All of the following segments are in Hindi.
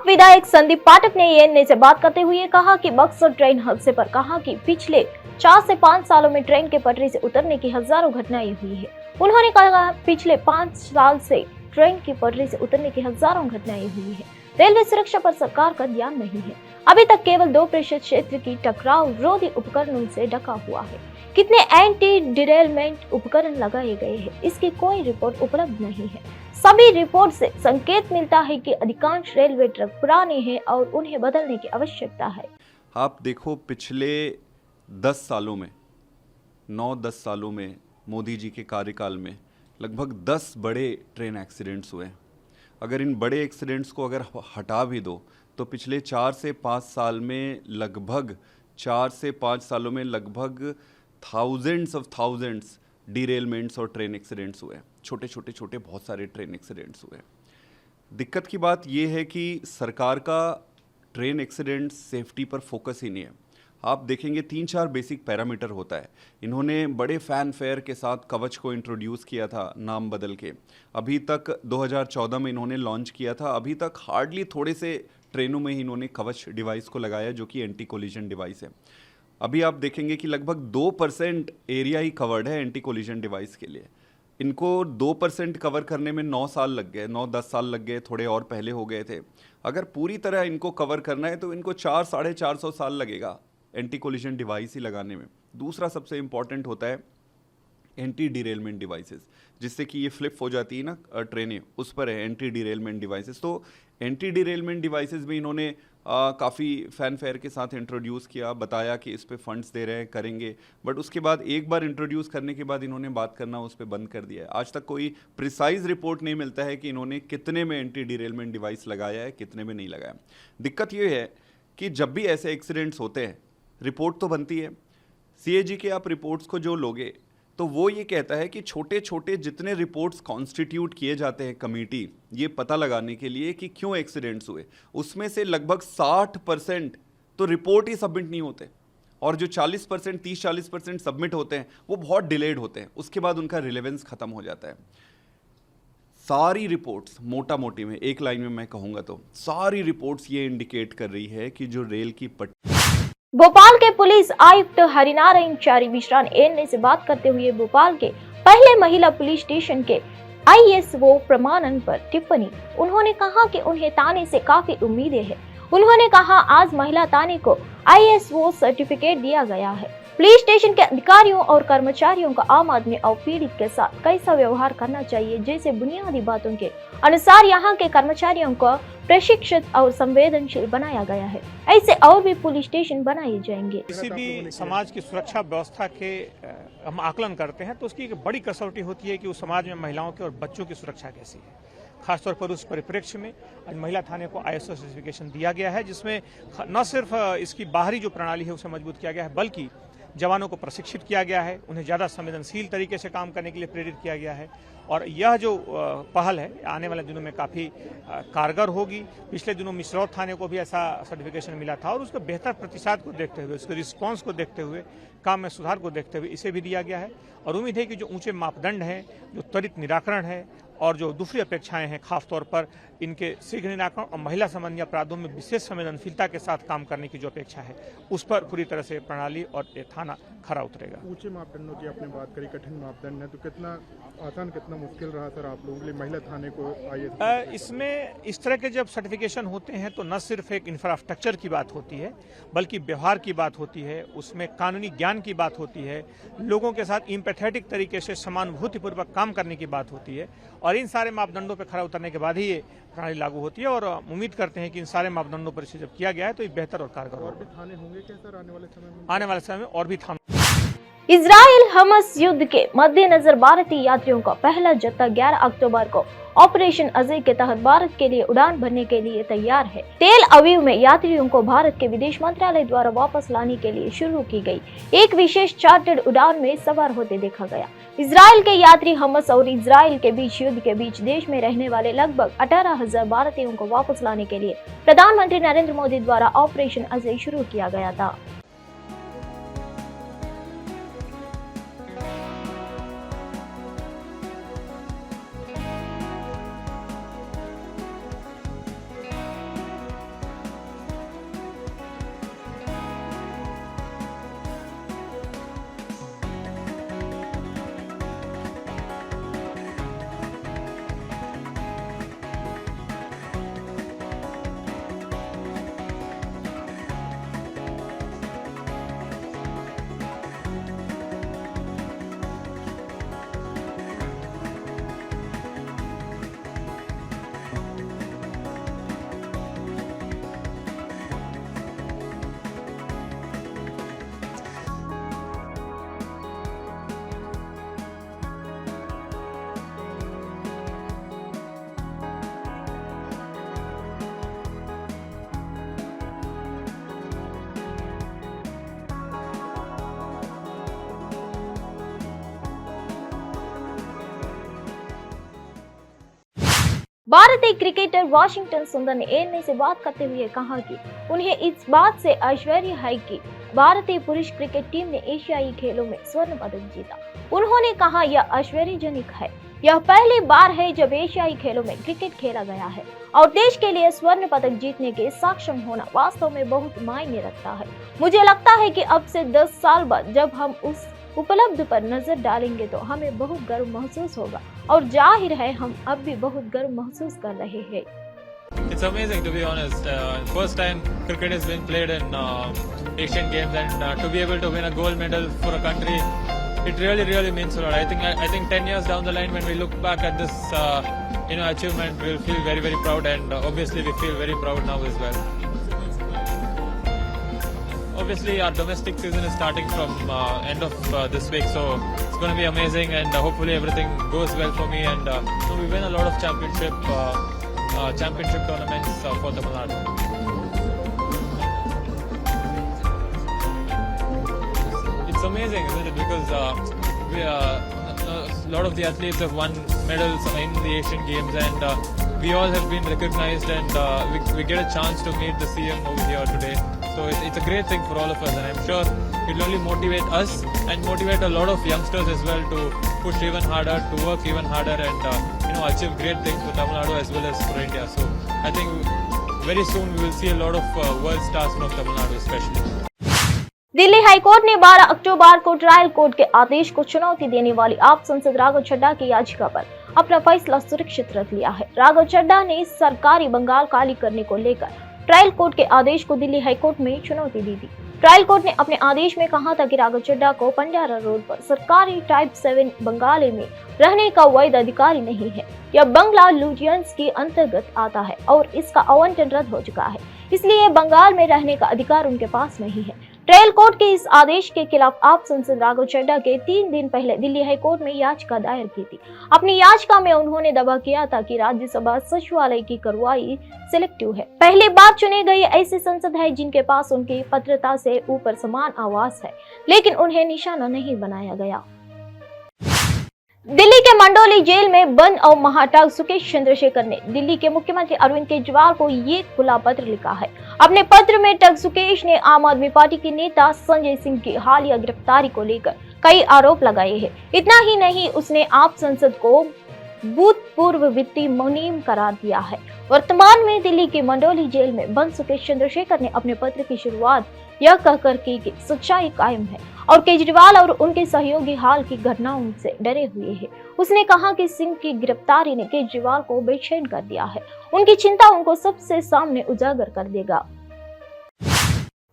विधायक संदीप पाठक ने एएनए से बात करते हुए कहा कि बक्सर ट्रेन हादसे पर कहा कि पिछले 4 से 5 सालों में ट्रेन के पटरी से उतरने की हजारों घटनाएं हुई है। उन्होंने कहा पिछले 5 साल से ट्रेन की पटरी से उतरने की हजारों घटनाएं हुई है। रेलवे सुरक्षा पर सरकार का ध्यान नहीं है। अभी तक केवल 2% क्षेत्र की टकराव रोधी उपकरणों से ढका हुआ है। कितने एंटी डिरेलमेंट उपकरण लगाए गए हैं, इसकी कोई रिपोर्ट उपलब्ध नहीं है। सभी रिपोर्ट से संकेत मिलता है कि अधिकांश रेलवे ट्रैक पुराने हैं और उन्हें बदलने की आवश्यकता है। आप देखो पिछले 10 सालों में 9-10 सालों में मोदी जी के कार्यकाल में लगभग 10 बड़े ट्रेन एक्सीडेंट्स हुए। अगर इन बड़े एक्सीडेंट्स को अगर हटा भी दो तो पिछले 4 से 5 साल में लगभग 4 से 5 सालों में लगभग थाउजेंड्स डीरेलमेंट्स और ट्रेन एक्सीडेंट्स हुए। छोटे बहुत सारे ट्रेन एक्सीडेंट्स हुए। दिक्कत की बात यह है कि सरकार का ट्रेन एक्सीडेंट सेफ्टी पर फोकस ही नहीं है। आप देखेंगे 3-4 बेसिक पैरामीटर होता है। इन्होंने बड़े फैन फेयर के साथ कवच को इंट्रोड्यूस किया था नाम बदल के। अभी तक 2014 में इन्होंने लॉन्च किया था। अभी तक हार्डली थोड़े से ट्रेनों में ही इन्होंने कवच डिवाइस को लगाया जो कि एंटी कोलिजन डिवाइस है। अभी आप देखेंगे कि लगभग 2% एरिया ही कवर्ड है एंटी कोलिजन डिवाइस के लिए। इनको 2% कवर करने में 9 साल लग गए, 9-10 साल लग गए, थोड़े और पहले हो गए थे। अगर पूरी तरह इनको कवर करना है तो इनको 4-450 साल लगेगा एंटी कोलिजन डिवाइस ही लगाने में। दूसरा सबसे इंपॉर्टेंट होता है एंटी डिरेलमेंट डिवाइसेस, जिससे कि ये फ्लिप हो जाती है ना ट्रेनें, उस पर है एंटी डिरेलमेंट डिवाइसेस। तो एंटी डिरेलमेंट डिवाइसेस भी इन्होंने काफ़ी फैन फेयर के साथ इंट्रोड्यूस किया, बताया कि इस पे फंड्स दे रहे हैं, करेंगे। बट उसके बाद एक बार इंट्रोड्यूस करने के बाद इन्होंने बात करना उस पर बंद कर दिया है। आज तक कोई प्रिसाइज रिपोर्ट नहीं मिलता है कि इन्होंने कितने में एंटी डिरेलमेंट डिवाइस लगाया है, कितने में नहीं लगाया। दिक्कत ये है कि जब भी ऐसे एक्सीडेंट्स होते हैं रिपोर्ट तो बनती है। सीएजी के आप रिपोर्ट्स को जो लोगे तो वो ये कहता है कि छोटे जितने रिपोर्ट्स कॉन्स्टिट्यूट किए जाते हैं कमेटी ये पता लगाने के लिए कि क्यों एक्सीडेंट्स हुए, उसमें से लगभग 60% तो रिपोर्ट ही सबमिट नहीं होते, और जो 40% 30-40% सबमिट होते हैं वो बहुत डिलेड होते हैं। उसके बाद उनका रिलेवेंस खत्म हो जाता है। सारी रिपोर्ट्स मोटा मोटी में एक लाइन में मैं कहूँगा तो सारी रिपोर्ट्स ये इंडिकेट कर रही है कि जो रेल की भोपाल के पुलिस आयुक्त हरिनारायण चारी मिश्रा ने एएनए से बात करते हुए भोपाल के पहले महिला पुलिस स्टेशन के आईएसओ प्रमाणन पर टिप्पणी। उन्होंने कहा कि उन्हें थाने से काफी उम्मीदें हैं। उन्होंने कहा आज महिला थाने को आईएसओ सर्टिफिकेट दिया गया है। पुलिस स्टेशन के अधिकारियों और कर्मचारियों को आम आदमी और पीड़ित के साथ कैसा व्यवहार करना चाहिए जैसे बुनियादी बातों के अनुसार यहाँ के कर्मचारियों को प्रशिक्षित और संवेदनशील बनाया गया है। ऐसे और भी पुलिस स्टेशन बनाए जाएंगे। किसी भी समाज की सुरक्षा व्यवस्था के हम आकलन करते हैं तो उसकी एक बड़ी कसौटी होती है कि उस समाज में महिलाओं के और बच्चों की सुरक्षा कैसी है। खासतौर पर उस परिप्रेक्ष्य में आज महिला थाने को आईएसओ सर्टिफिकेशन दिया गया है, जिसमें न सिर्फ इसकी बाहरी जो प्रणाली है उसे मजबूत किया गया है, बल्कि जवानों को प्रशिक्षित किया गया है, उन्हें ज़्यादा संवेदनशील तरीके से काम करने के लिए प्रेरित किया गया है। और यह जो पहल है आने वाले दिनों में काफ़ी कारगर होगी। पिछले दिनों मिसरौर थाने को भी ऐसा सर्टिफिकेशन मिला था और उसके बेहतर प्रतिशत को देखते हुए, उसके रिस्पांस को देखते हुए, काम में सुधार को देखते हुए इसे भी दिया गया है। और उम्मीद है कि जो ऊंचे मापदंड हैं, जो त्वरित निराकरण है और जो दूसरी अपेक्षाएं हैं, खासतौर पर इनके शीघ्र निराकरण और महिला संबंधी अपराधों में विशेष संवेदनशीलता के साथ काम करने की जो अपेक्षा है, उस पर पूरी तरह से प्रणाली और थाना खरा उतरेगा। ऊंचे मापदंडों की आपने बात करी, कठिन मापदंड है, तो कितना आसान कितना मुश्किल रहा सर आप लोगों के लिए महिला थाने को आईएसओ? इसमें इस तरह के जब सर्टिफिकेशन होते हैं तो न सिर्फ एक इंफ्रास्ट्रक्चर की बात होती है, बल्कि व्यवहार की बात होती है, उसमें कानूनी ज्ञान की बात होती है, लोगों के साथ इम्पैथेटिक तरीके से समानुभूतिपूर्वक काम करने की बात होती है। और इन सारे मापदंडों पर खरा उतरने के बाद ही ये प्रणाली लागू होती है। और उम्मीद करते हैं कि इन सारे मापदंडों पर इसे जब किया गया है तो ये बेहतर और कारगर होगा। और भी थाने होंगे क्या सर आने वाले समय में? आने वाले समय में और भी थानों। इजराइल हमस युद्ध के मद्देनजर भारतीय यात्रियों का पहला जत्था 11 अक्टूबर को ऑपरेशन अजय के तहत भारत के लिए उड़ान भरने के लिए तैयार है। तेल अवीव में यात्रियों को भारत के विदेश मंत्रालय द्वारा वापस लाने के लिए शुरू की गई एक विशेष चार्टर्ड उड़ान में सवार होते देखा गया। इजराइल के यात्री हमस और इजराइल के बीच युद्ध के बीच देश में रहने वाले लगभग 18,000 भारतीयों को वापस लाने के लिए प्रधानमंत्री नरेंद्र मोदी द्वारा ऑपरेशन अजय शुरू किया गया था। भारतीय क्रिकेटर वाशिंगटन सुंदर ने एएनआई से बात करते हुए कहा कि उन्हें इस बात से आश्चर्य है कि भारतीय पुरुष क्रिकेट टीम ने एशियाई खेलों में स्वर्ण पदक जीता। उन्होंने कहा यह आश्चर्यजनक है। यह पहली बार है जब एशियाई खेलों में क्रिकेट खेला गया है और देश के लिए स्वर्ण पदक जीतने के सक्षम होना वास्तव में बहुत मायने रखता है। मुझे लगता है कि अब से 10 साल बाद जब हम उस उपलब्धि पर नजर डालेंगे तो हमें बहुत गर्व महसूस होगा और जाहिर है हम अब भी बहुत गर्व महसूस कर रहे हैं। It's amazing, to be honest. First time cricket is being played in Asian Games, and to be able to win a gold medal for a country, it really means a lot. I think 10 years down the line, when we look back at this achievement, we'll feel very proud, and obviously we feel very proud now as well. Obviously, our domestic season is starting from end of this week, so it's going to be amazing, and hopefully everything goes well for me, and we win a lot of championship tournaments for Tamil Nadu. It's amazing, isn't it? Because a lot of the athletes have won medals in the Asian Games, and we all have been recognized, and we get a chance to meet the CM over here today. So it's a great thing for all of us, and I'm sure it will only motivate us and motivate a lot of youngsters as well to push even harder, to work even harder, and achieve great things for Tamil Nadu as well as for India. So I think very soon we will see a lot of world stars from Tamil Nadu especially. Delhi high court ने 12 अक्टूबर को ट्रायल कोर्ट के आदेश को चुनौती देने वाली आप सांसद राघव चड्ढा की याचिका पर अपना फैसला सुरक्षित रख लिया है। राघव चड्ढा ने सरकारी बंगाल खाली करने को लेकर ट्रायल कोर्ट के आदेश को दिल्ली हाईकोर्ट में चुनौती दी थी। ट्रायल कोर्ट ने अपने आदेश में कहा था कि राघव चड्ढा को पंजारा रोड पर सरकारी टाइप 7 बंगाली में रहने का वैध अधिकारी नहीं है। यह बंगला लुजियंस के अंतर्गत आता है और इसका आवंटन रद्द हो चुका है, इसलिए बंगाल में रहने का अधिकार उनके पास नहीं है। ट्रायल कोर्ट के इस आदेश के खिलाफ आप सांसद राघव चड्ढा के 3 दिन पहले दिल्ली हाईकोर्ट में याचिका दायर की थी। अपनी याचिका में उन्होंने दावा किया था कि राज्यसभा सचिवालय की कार्रवाई सिलेक्टिव है। पहली बार चुने गए ऐसे संसद है जिनके पास उनकी पात्रता से ऊपर समान आवाज है, लेकिन उन्हें निशाना नहीं बनाया गया। दिल्ली के मंडोली जेल में बंद और महाटाग सुकेश चंद्रशेखर ने दिल्ली के मुख्यमंत्री अरविंद केजरीवाल को ये खुला पत्र लिखा है। अपने पत्र में टग सुकेश ने आम आदमी पार्टी के नेता संजय सिंह की हालिया गिरफ्तारी को लेकर कई आरोप लगाए हैं। इतना ही नहीं, उसने आप संसद को भूतपूर्व वित्तीय मुनीम करार दिया है। वर्तमान में दिल्ली के मंडोली जेल में बंद सुकेश चंद्रशेखर ने अपने पत्र की शुरुआत यह कहकर की कि सच्चाई कायम है और केजरीवाल और उनके सहयोगी हाल की घटनाओं से डरे हुए हैं। उसने कहा कि सिंह की गिरफ्तारी ने केजरीवाल को बेचैन कर दिया है। उनकी चिंता उनको सबसे सामने उजागर कर देगा।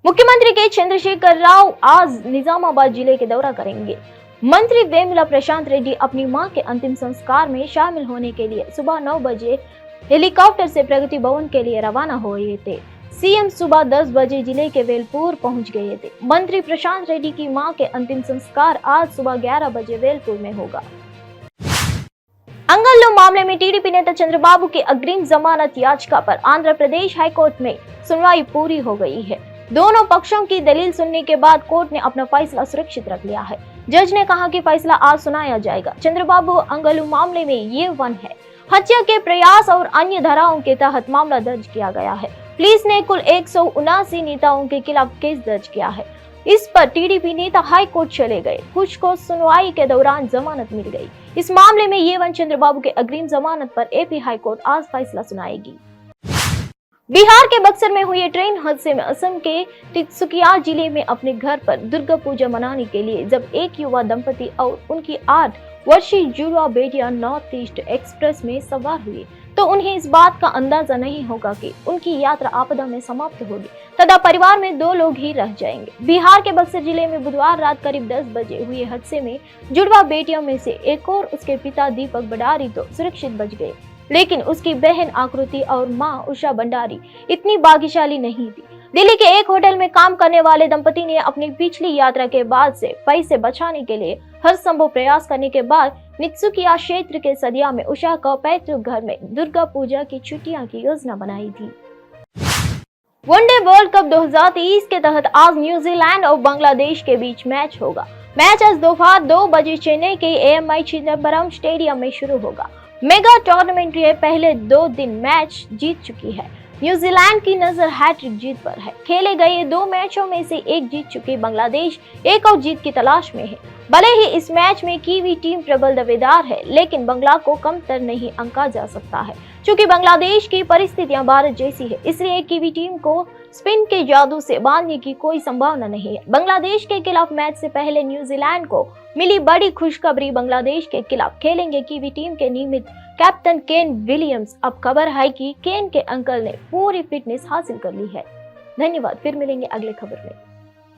मुख्यमंत्री के चंद्रशेखर राव आज निजामाबाद जिले के दौरा करेंगे। मंत्री वेमुला प्रशांत रेड्डी अपनी मां के अंतिम संस्कार में शामिल होने के लिए सुबह 9 बजे हेलीकॉप्टर से प्रगति भवन के लिए रवाना हो रहे थे। सीएम सुबह 10 बजे जिले के वेलपुर पहुंच गए थे। मंत्री प्रशांत रेड्डी की मां के अंतिम संस्कार आज सुबह 11 बजे वेलपुर में होगा। अंगल्लू मामले में टीडीपी नेता चंद्रबाबू की अग्रिम जमानत याचिका पर आंध्र प्रदेश हाईकोर्ट में सुनवाई पूरी हो गई है। दोनों पक्षों की दलील सुनने के बाद कोर्ट ने अपना फैसला सुरक्षित रख लिया है। जज ने कहा कि फैसला आज सुनाया जाएगा। चंद्रबाबू अंगल्लू मामले में ये 1 है। हत्या के प्रयास और अन्य धाराओं के तहत मामला दर्ज किया गया है। पुलिस ने कुल 179 नेताओं के खिलाफ केस दर्ज किया है। इस पर टीडीपी नेता हाई कोर्ट चले गए। कुछ को सुनवाई के दौरान जमानत मिल गई। इस मामले में ये 1 चंद्रबाबू के अग्रिम जमानत पर एपी हाई कोर्ट आज फैसला सुनाएगी। बिहार के बक्सर में हुई ट्रेन हादसे में असम के तिनसुकिया जिले में अपने घर पर दुर्गा पूजा मनाने के लिए जब एक युवा दंपति और उनकी 8 वर्षीय जुड़वा बेटियां नॉर्थ ईस्ट एक्सप्रेस में सवार हुई तो उन्हें इस बात का अंदाजा नहीं होगा कि उनकी यात्रा आपदा में समाप्त होगी तथा परिवार में 2 लोग ही रह जाएंगे। बिहार के बक्सर जिले में बुधवार रात करीब 10 बजे हुए हादसे में जुड़वा बेटियों में से एक और उसके पिता दीपक भंडारी तो सुरक्षित बच गए, लेकिन उसकी बहन आकृति और मां उषा भंडारी इतनी भाग्यशाली नहीं थी। दिल्ली के एक होटल में काम करने वाले दंपति ने अपनी पिछली यात्रा के बाद से पैसे बचाने के लिए हर संभव प्रयास करने के बाद तिनसुकिया क्षेत्र के सदिया में उषा का पैतृक घर में दुर्गा पूजा की छुट्टियां की योजना बनाई थी। वनडे वर्ल्ड कप 2023 के तहत आज न्यूजीलैंड और बांग्लादेश के बीच मैच होगा। मैच आज दोपहर 2 बजे चेन्नई के एएमआई चिदम्बरम स्टेडियम में शुरू होगा। मेगा टूर्नामेंट के पहले 2 दिन मैच जीत चुकी है। न्यूजीलैंड की नजर हैट्रिक जीत पर है। खेले गए 2 मैचों में से 1 जीत चुकी बांग्लादेश एक और जीत की तलाश में है। भले ही इस मैच में कीवी टीम प्रबल दावेदार है, लेकिन बंगला को कमतर नहीं आंका जा सकता है। चूंकि बांग्लादेश की परिस्थितियां भारत जैसी है, इसलिए कीवी टीम को स्पिन के जादू से बांधने की कोई संभावना नहीं है। बांग्लादेश के खिलाफ मैच से पहले न्यूजीलैंड को मिली बड़ी खुशखबरी, बांग्लादेश के खिलाफ खेलेंगे कीवी टीम के नियमित कैप्टन केन विलियम्स। अब खबर है कि केन के अंकल ने पूरी फिटनेस हासिल कर ली है। धन्यवाद, फिर मिलेंगे अगले खबर में।